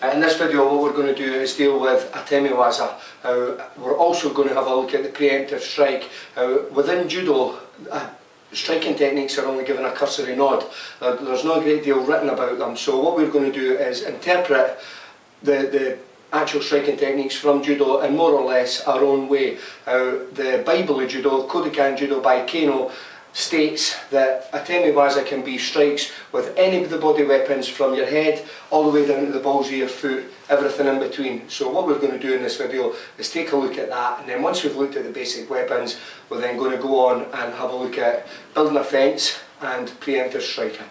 In this video what we're going to do is deal with Atemi Waza. We're also going to have a look at the preemptive strike. Within Judo, striking techniques are only given a cursory nod. There's not a great deal written about them, so what we're going to do is interpret the actual striking techniques from Judo in more or less our own way. The Bible of Judo, Kodokan Judo by Kano, states that Atemi Waza can be strikes with any of the body weapons from your head all the way down to the balls of your foot, everything in between. So what we're going to do in this video is take a look at that, and then once we've looked at the basic weapons, we're then going to go on and have a look at building a fence and preemptive striking.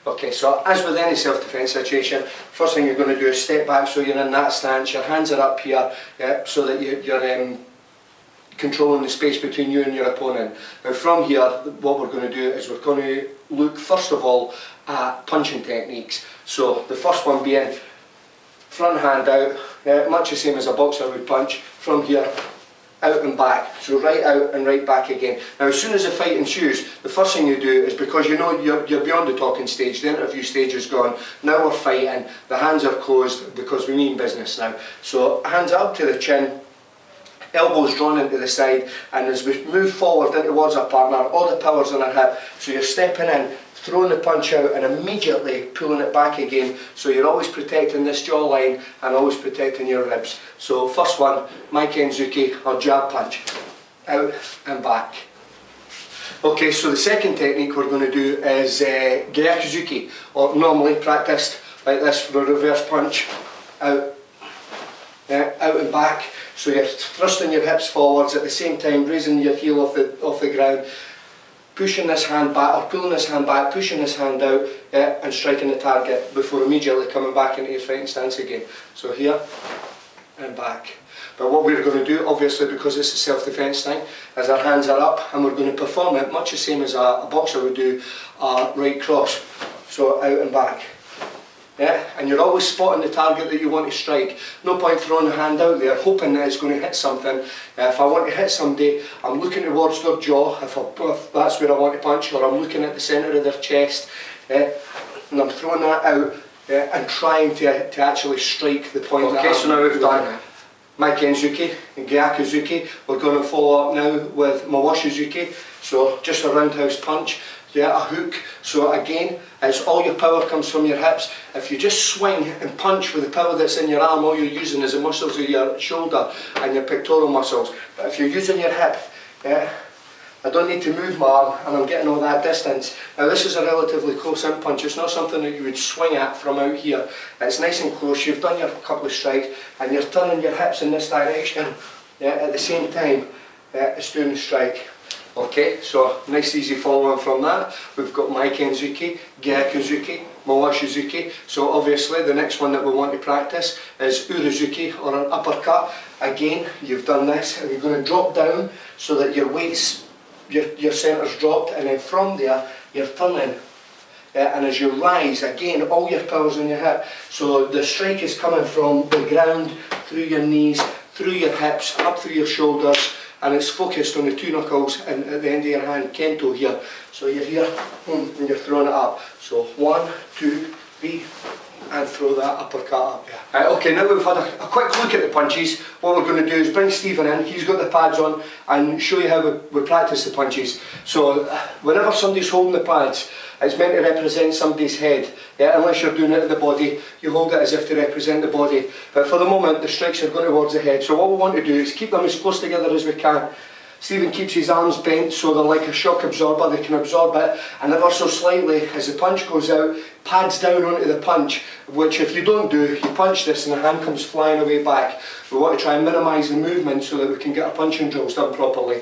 Okay, so as with any self-defense situation, first thing you're going to do is step back so you're in that stance, your hands are up here, so that you're controlling the space between you and your opponent. Now from here, what we're going to do is we're going to look first of all at punching techniques. So the first one being front hand out, much the same as a boxer would punch, from here, out and back, so right out and right back again. Now as soon as the fight ensues, the first thing you do is, because you know you're beyond the talking stage, the interview stage is gone, now we're fighting, the hands are closed because we mean business now. So hands up to the chin, elbows drawn into the side, and as we move forward in towards our partner, all the power's on our hip, so you're stepping in, throwing the punch out and immediately pulling it back again, so you're always protecting this jawline and always protecting your ribs. So first one, Maikenzuki or jab punch, out and back. Okay, so the second technique we're going to do is Gyakuzuki, or normally practiced like this for a reverse punch, out and back. So you're thrusting your hips forwards at the same time, raising your heel off the ground, pushing this hand back, or pulling this hand back, pushing this hand out, and striking the target before immediately coming back into your fighting stance again. So here and back. But what we're going to do, obviously because it's a self-defense thing, is our hands are up and we're going to perform it much the same as a boxer would do a right cross. So out and back. And you're always spotting the target that you want to strike. No point throwing the hand out there hoping that it's going to hit something. If I want to hit somebody, I'm looking towards their jaw, if that's where I want to punch, or I'm looking at the centre of their chest, and I'm throwing that out and trying to actually strike the point. Okay, so now we've done Maikenzuki and Gyakuzuki. We're going to follow up now with Mawashizuki, so just a roundhouse punch. A hook. So again, it's all your power comes from your hips. If you just swing and punch with the power that's in your arm, all you're using is the muscles of your shoulder and your pectoral muscles. But if you're using your hip, I don't need to move my arm and I'm getting all that distance. Now this is a relatively close in punch. It's not something that you would swing at from out here. It's nice and close. You've done your couple of strikes and you're turning your hips in this direction at the same time as doing the strike. Okay, so nice easy following from that. We've got Maikenzuki, Gyakuzuki, Mawashizuki. So obviously the next one that we want to practice is Urazuki, or an uppercut. Again, you've done this and you're going to drop down so that your weight's, your centre's dropped, and then from there you're turning. And as you rise, again, all your power's on your hip. So the strike is coming from the ground, through your knees, through your hips, up through your shoulders, and it's focused on the two knuckles and at the end of your hand, kento here. So you're here and you're throwing it up. So 1, 2, 3, and throw that uppercut up. Okay, now we've had a quick look at the punches. What we're going to do is bring Stephen in, he's got the pads on, and show you how we practice the punches. So whenever somebody's holding the pads, it's meant to represent somebody's head. Unless you're doing it to the body, you hold it as if to represent the body. But for the moment, the strikes are going towards the head. So what we want to do is keep them as close together as we can. Stephen keeps his arms bent so they're like a shock absorber, they can absorb it, and ever so slightly as the punch goes out, pads down onto the punch, which if you don't do, you punch this and the hand comes flying away back. We want to try and minimise the movement so that we can get our punching drills done properly.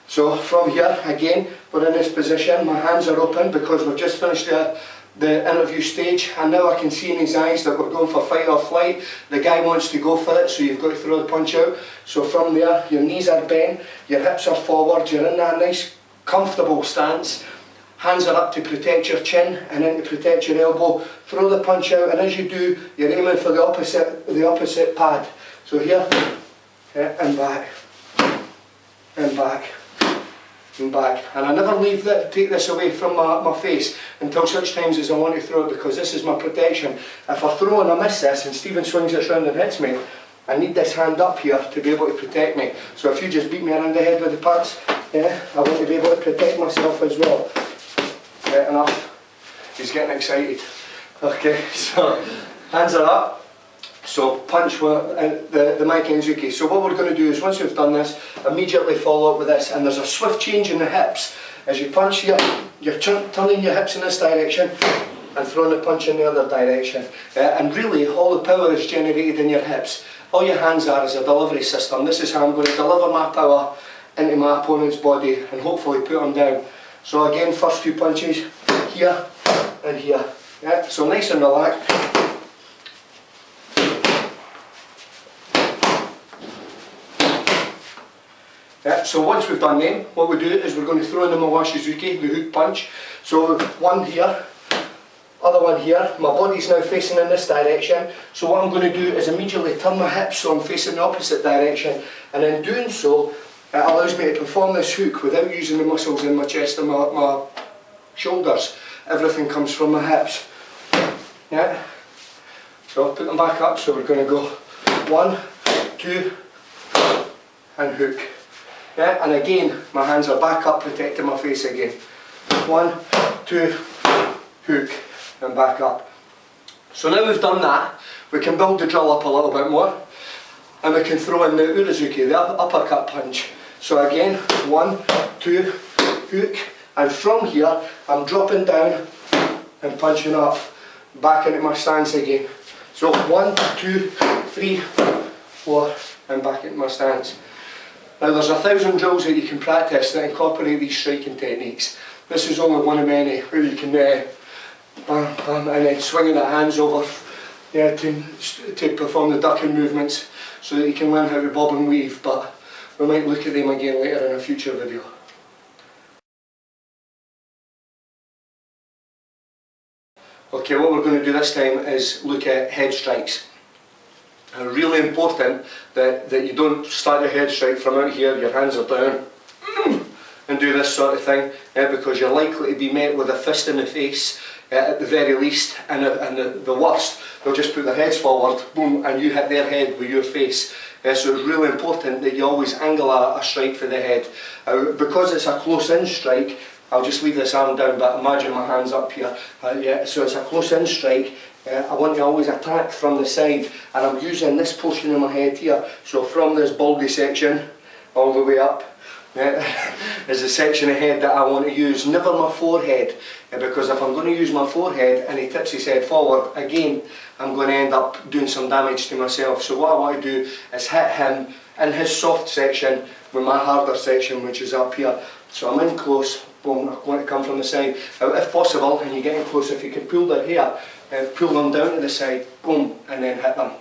So from here, again, we're in this position, my hands are open because we've just finished the interview stage, and now I can see in his eyes that we're going for fight or flight. The guy wants to go for it, so you've got to throw the punch out. So from there, your knees are bent, your hips are forward, you're in that nice comfortable stance. Hands are up to protect your chin and then to protect your elbow. Throw the punch out, and as you do, you're aiming for the opposite pad. So here, and back, and back. And I never take this away from my face until such times as I want to throw it, because this is my protection. If I throw and I miss this and Stephen swings this round and hits me, I need this hand up here to be able to protect me. So if you just beat me around the head with the pads, yeah, I want to be able to protect myself as well. Right, enough. He's getting excited. Okay, so hands are up. So punch the Maikenzuki. So what we're going to do is, once we've done this, immediately follow up with this, and there's a swift change in the hips. As you punch here, you're turning your hips in this direction and throwing the punch in the other direction. And really, all the power is generated in your hips. All your hands are is a delivery system. This is how I'm going to deliver my power into my opponent's body and hopefully put him down. So again, first two punches, here and here. Yeah, so nice and relaxed. Yeah, so once we've done them, what we do is we're going to throw in the Mawashizuki, the hook punch. So one here, other one here. My body's now facing in this direction. So what I'm going to do is immediately turn my hips so I'm facing the opposite direction. And in doing so, it allows me to perform this hook without using the muscles in my chest and my shoulders. Everything comes from my hips. Yeah. So I'll put them back up. So we're going to go 1, 2, and hook. Yeah, and again, my hands are back up, protecting my face again. 1, 2, hook, and back up. So now we've done that, we can build the drill up a little bit more, and we can throw in the Urazuki, the uppercut punch. So again, 1, 2, hook, and from here, I'm dropping down and punching up, back into my stance again. So 1, 2, 3, 4, and back into my stance. Now there's 1,000 drills that you can practice that incorporate these striking techniques. This is only one of many where you can bam, bam, and then swinging the hands over, yeah, to perform the ducking movements so that you can learn how to bob and weave, but we might look at them again later in a future video. Okay, what we're going to do this time is look at head strikes. Really important that you don't start your head strike from out here, your hands are down, and do this sort of thing, because you're likely to be met with a fist in the face at the very least, and the worst, they'll just put their heads forward, boom, and you hit their head with your face. So it's really important that you always angle a strike for the head. Because it's a close-in strike, I'll just leave this arm down, but imagine my hands up here. Yeah, so it's a close-in strike. I want to always attack from the side, and I'm using this portion of my head here. So from this bulgy section all the way up is the section of head that I want to use, never my forehead, because if I'm going to use my forehead and he tips his head forward, again I'm going to end up doing some damage to myself. So what I want to do is hit him in his soft section with my harder section, which is up here. So I'm in close, boom, I'm going to come from the side. Now, if possible, and you're getting close, if you can pull their hair, pull them down to the side, boom, and then hit them.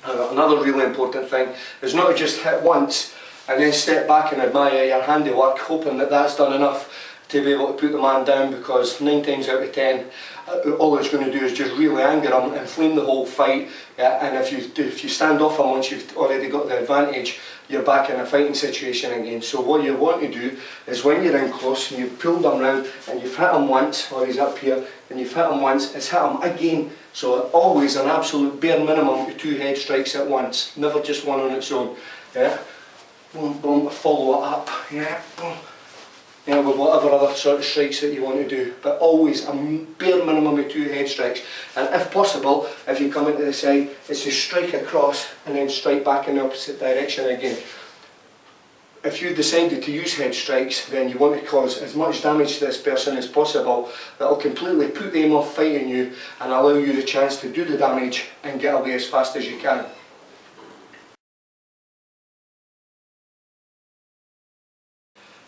Another really important thing is not to just hit once and then step back and admire your handiwork, hoping that that's done enough to be able to put the man down, because 9 times out of 10 all it's going to do is just really anger him, inflame the whole fight, and if you stand off him once you've already got the advantage, you're back in a fighting situation again. So what you want to do is, when you're in close and you've pulled him round and you've hit him once, or he's up here, and you've hit him once, it's hit him again. So always an absolute bare minimum of 2 head strikes at once, never just one on its own. Yeah, boom, boom, follow it up. Yeah, boom. Yeah, with whatever other sort of strikes that you want to do, but always a bare minimum of 2 head strikes. And if possible, if you come into the side, it's to strike across and then strike back in the opposite direction again. If you've decided to use head strikes, then you want to cause as much damage to this person as possible. That will completely put them off fighting you and allow you the chance to do the damage and get away as fast as you can.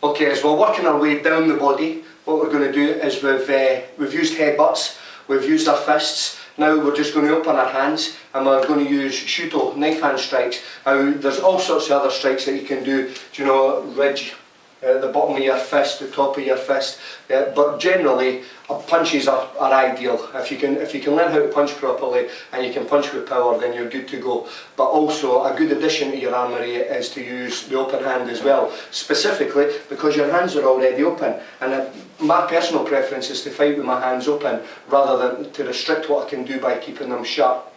Okay, as we're working our way down the body, what we're going to do is we've used headbutts, we've used our fists. Now we're just going to open our hands and we're going to use Judo, knife hand strikes. Now there's all sorts of other strikes that you can do, you know, ridge, the bottom of your fist, the top of your fist, but generally punches are ideal. If you can learn how to punch properly and you can punch with power, then you're good to go. But also a good addition to your armoury is to use the open hand as well, specifically because your hands are already open, and my personal preference is to fight with my hands open rather than to restrict what I can do by keeping them shut.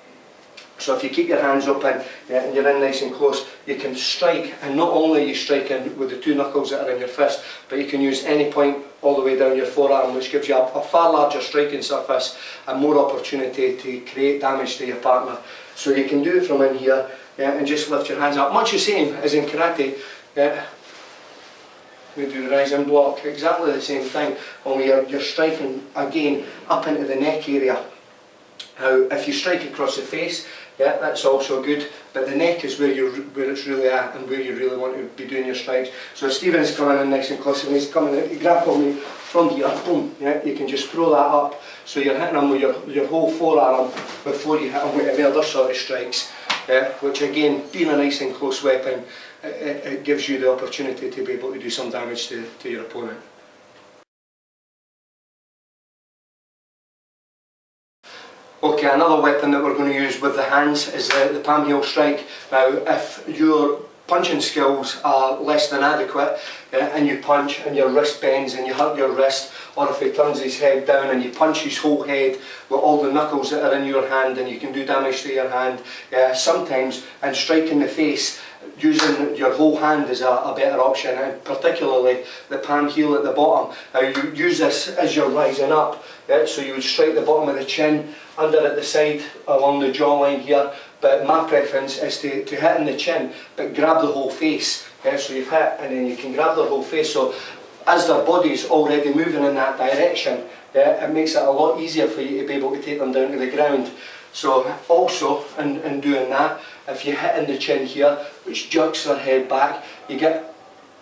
So if you keep your hands open and you're in nice and close, you can strike, and not only are you striking with the two knuckles that are in your fist, but you can use any point all the way down your forearm, which gives you a far larger striking surface and more opportunity to create damage to your partner. So you can do it from in here, and just lift your hands up, much the same as in karate. We do the rise and block, exactly the same thing, only you're striking again up into the neck area. Now, if you strike across the face, that's also good, but the neck is where it's really at and where you really want to be doing your strikes. So if Stephen's coming in nice and close and he's coming in to grapple me from here, boom, you can just throw that up, so you're hitting him with your whole forearm before you hit him with any other sort of strikes, which again, being a nice and close weapon, it gives you the opportunity to be able to do some damage to your opponent. Okay, another weapon that we're going to use with the hands is the palm heel strike. Now, if your punching skills are less than adequate and you punch and your wrist bends and you hurt your wrist, or if he turns his head down and you punch his whole head with all the knuckles that are in your hand and you can do damage to your hand, sometimes, and striking the face, using your whole hand is a better option, and particularly the palm heel at the bottom. Now you use this as you're rising up, so you would strike the bottom of the chin, under at the side along the jawline here, but my preference is to hit in the chin but grab the whole face. So you've hit and then you can grab the whole face, so as their body's already moving in that direction, it makes it a lot easier for you to be able to take them down to the ground. So also in doing that, if you hit in the chin here, which jerks their head back, you get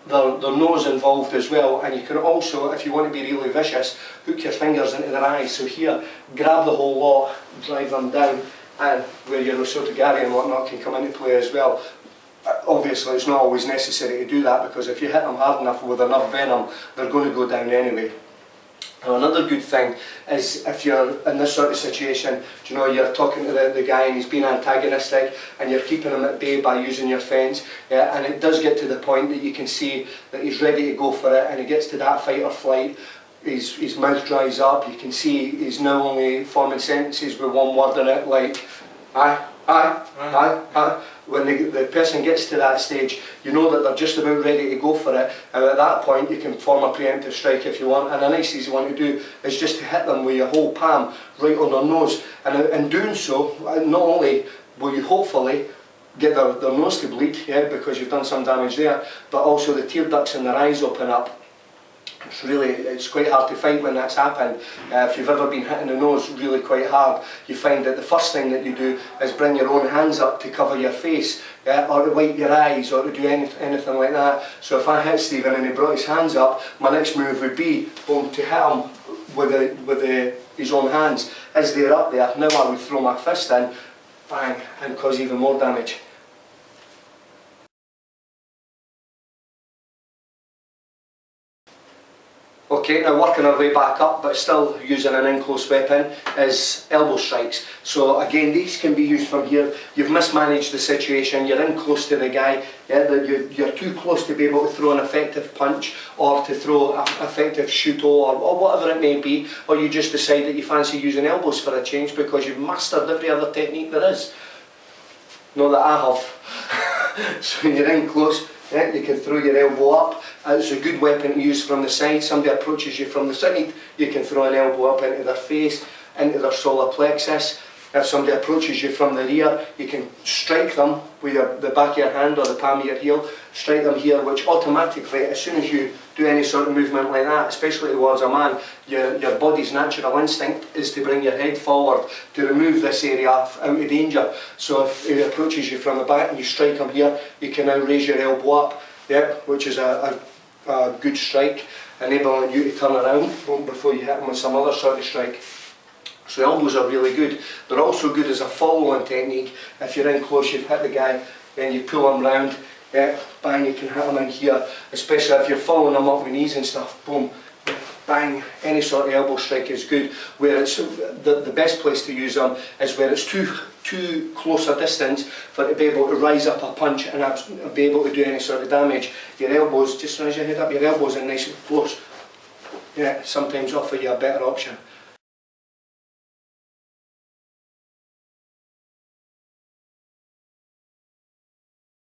their nose involved as well, and you can also, if you want to be really vicious, hook your fingers into their eyes. So here, grab the whole lot, drive them down, and where your osotogari and whatnot can come into play as well. Obviously it's not always necessary to do that, because if you hit them hard enough with enough venom, they're going to go down anyway. Now, another good thing is if you're in this sort of situation, you know, you're talking to the guy and he's being antagonistic and you're keeping him at bay by using your fence, and it does get to the point that you can see that he's ready to go for it and he gets to that fight or flight, his mouth dries up, you can see he's now only forming sentences with one word in it, like aye, aye, aye, aye. When the person gets to that stage, you know that they're just about ready to go for it, and at that point you can form a preemptive strike if you want, and a nice easy one to do is just to hit them with your whole palm right on their nose, and in doing so, not only will you hopefully get their nose to bleed, because you've done some damage there, but also the tear ducts in their eyes open up. It's quite hard to fight when that's happened. If you've ever been hitting the nose really quite hard, you find that the first thing that you do is bring your own hands up to cover your face, or to wipe your eyes, or to do anything like that. So if I hit Stephen and he brought his hands up, my next move would be to hit him with his own hands as they're up there. Now I would throw my fist in, bang, and cause even more damage. Okay, now working our way back up, but still using an in-close weapon, is elbow strikes. So again, these can be used from here. You've mismanaged the situation, you're in close to the guy, you're too close to be able to throw an effective punch, or to throw an effective Shuto, or whatever it may be, or you just decide that you fancy using elbows for a change because you've mastered every other technique there is. Not that I have. So you're in close. You can throw your elbow up. It's a good weapon to use from the side. Somebody approaches you from the side, you can throw an elbow up into their face, into their solar plexus. If somebody approaches you from the rear, you can strike them with the back of your hand or the palm of your heel, strike them here, which automatically, as soon as you do any sort of movement like that, especially towards a man, your body's natural instinct is to bring your head forward to remove this area out of danger. So if he approaches you from the back and you strike him here, you can now raise your elbow up, which is a good strike, enabling you to turn around before you hit him with some other sort of strike. So elbows are really good. They're also good as a follow-on technique. If you're in close, you've hit the guy, then you pull him round, Yeah, bang, you can hit them in here, especially if you're following them up with knees and stuff, boom, bang, any sort of elbow strike is good. Where it's the best place to use them is where it's too close a distance for to be able to rise up a punch and be able to do any sort of damage. Your elbows, just raise your head up, your elbows are nice and close. Yeah, sometimes offer you a better option.